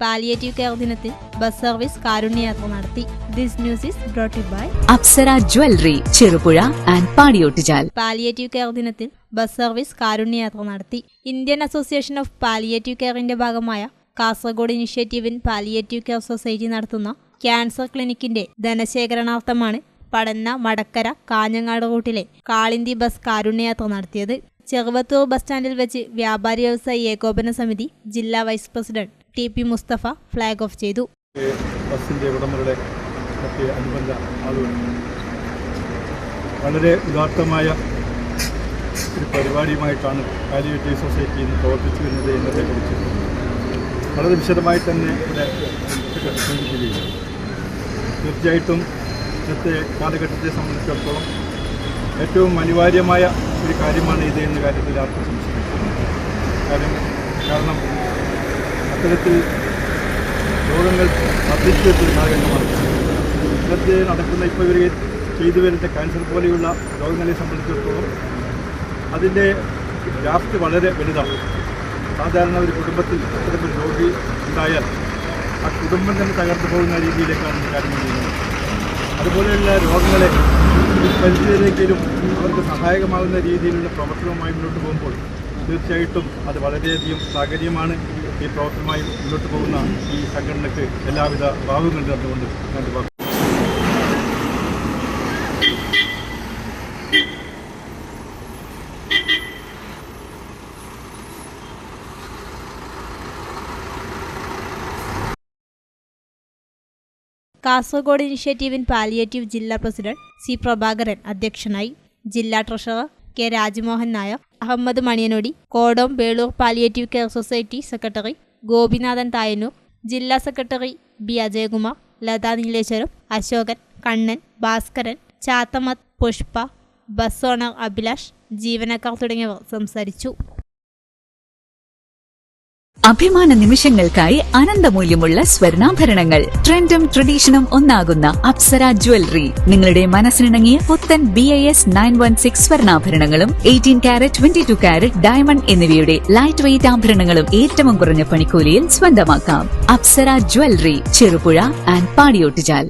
Palliative care ദിനത്തിൽ bus service കാരുണ്യയാത്ര നടത്തി. This news is brought you by Apsara jewellery, Cherupuzha and Padiyottuchal. Palliative care ദിനത്തിൽ bus service കാരുണ്യയാത്ര നടത്തി. ഇന്ത്യൻ അസോസിയേഷൻ ഓഫ് പാലിയേറ്റീവ് കെയറിന്റെ ഭാഗമായ Kasaragod initiative in palliative care society നടത്തുന്ന ക്യാൻസർ ക്ലിനിക്കിന്റെ ധനശേഖരണാർത്ഥമാണ് പടന്ന, മടക്കര, കാഞ്ഞങ്ങാട് റൂട്ടിലെ കാളിന്തി ബസ് കാരുണ്യയാത്ര നടത്തിയത്. ചെറുവത്തൂർ ബസ് സ്റ്റാൻഡിൽ വെച്ച് വ്യാപാരി വ്യവസായി ഏകോപന സമിതി ജില്ലാ vice president TP Mustafa flag off ചെയ്തു. ബസിൻ്റെ ഉടമകളുടെ മറ്റ് അനുബന്ധ ആളുകൾ വളരെ ഉദാത്തമായ ഒരു പരിപാടിയുമായിട്ടാണ് പാലിയേറ്റീവ് സൊസൈറ്റി ഇന്ന് പ്രവർത്തിച്ചു വരുന്നത് എന്നതിനെക്കുറിച്ച് വളരെ വിശദമായി തന്നെ ഇവിടെ സൂചിപ്പിക്കുകയും തീർച്ചയായിട്ടും ഇന്നത്തെ കാലഘട്ടത്തെ സംബന്ധിച്ചിടത്തോളം ഏറ്റവും അനിവാര്യമായ ഒരു കാര്യമാണ് ഇത് എന്ന കാര്യത്തിൽ ആർക്കും സംശയിക്കുന്നു. കാരണം അത്തരത്തിൽ രോഗങ്ങൾ വർദ്ധിച്ചു വരുന്ന കാലഘട്ടമാണ്. ഇന്നത്തെ നടക്കുന്ന ഇപ്പോൾ ഇവർ ചെയ്തു വരുന്ന ക്യാൻസർ പോലെയുള്ള രോഗങ്ങളെ സംബന്ധിച്ചിടത്തോളം അതിൻ്റെ വ്യാപ്തി വളരെ വലുതാണ്. സാധാരണ ഒരു കുടുംബത്തിൽ അത്തരമൊരു രോഗി ഉണ്ടായാൽ ആ കുടുംബം തന്നെ തകർന്നു പോകുന്ന രീതിയിലേക്കാണ് കാര്യങ്ങൾ ചെയ്യുന്നത്. അതുപോലെയുള്ള രോഗങ്ങളെ പരിധിയിലേക്കും അവർക്ക് സഹായകമാകുന്ന രീതിയിലുള്ള പ്രവർത്തനവുമായി മുന്നോട്ട് പോകുമ്പോൾ തീർച്ചയായിട്ടും അത് വളരെയധികം സാഹചര്യമാണ്. ഈ പ്രവർത്തനമായി മുന്നോട്ട് പോകുന്ന ഈ സംഘടനയ്ക്ക് എല്ലാവിധ ഭാവങ്ങളും ചേർന്നുകൊണ്ട് ഞാൻ പറഞ്ഞു. കാസർഗോഡ് ഇനിഷ്യേറ്റീവ് ഇൻ പാലിയേറ്റീവ് ജില്ലാ പ്രസിഡന്റ് C. പ്രഭാകരൻ അധ്യക്ഷനായി. ജില്ലാ treasurer K. Rajmohan Nair, Ahammed Maniyanodi, Kodom Velur palliative care society secretary Gopinathan Thayannur, ജില്ലാ secretary B. Ajayakumar, Latha Nileshwaram, Ashokan, Kannan, Bhaskaran, Chathamath, Pushpa, bus owner Abhilash, ജീവനക്കാർ തുടങ്ങിയവർ സംസാരിച്ചു. അഭിമാന നിമിഷങ്ങൾക്കായി അനന്തമൂല്യമുള്ള സ്വർണ്ണാഭരണങ്ങൾ. ട്രെൻഡും ട്രഡീഷനും ഒന്നാകുന്ന അപ്സര ജ്വല്ലറി നിങ്ങളുടെ മനസ്സിനിണങ്ങിയ പുത്തൻ BIS 916 സ്വർണ്ണാഭരണങ്ങളും 18 കാരറ്റ് 22 കാരറ്റ് ഡയമണ്ട് എന്നിവയുടെ ലൈറ്റ് വെയ്റ്റ് ആഭരണങ്ങളും ഏറ്റവും കുറഞ്ഞ പണിക്കൂലിയിൽ സ്വന്തമാക്കാം. Apsara jewellery, Cherupuzha and Padiyottuchal.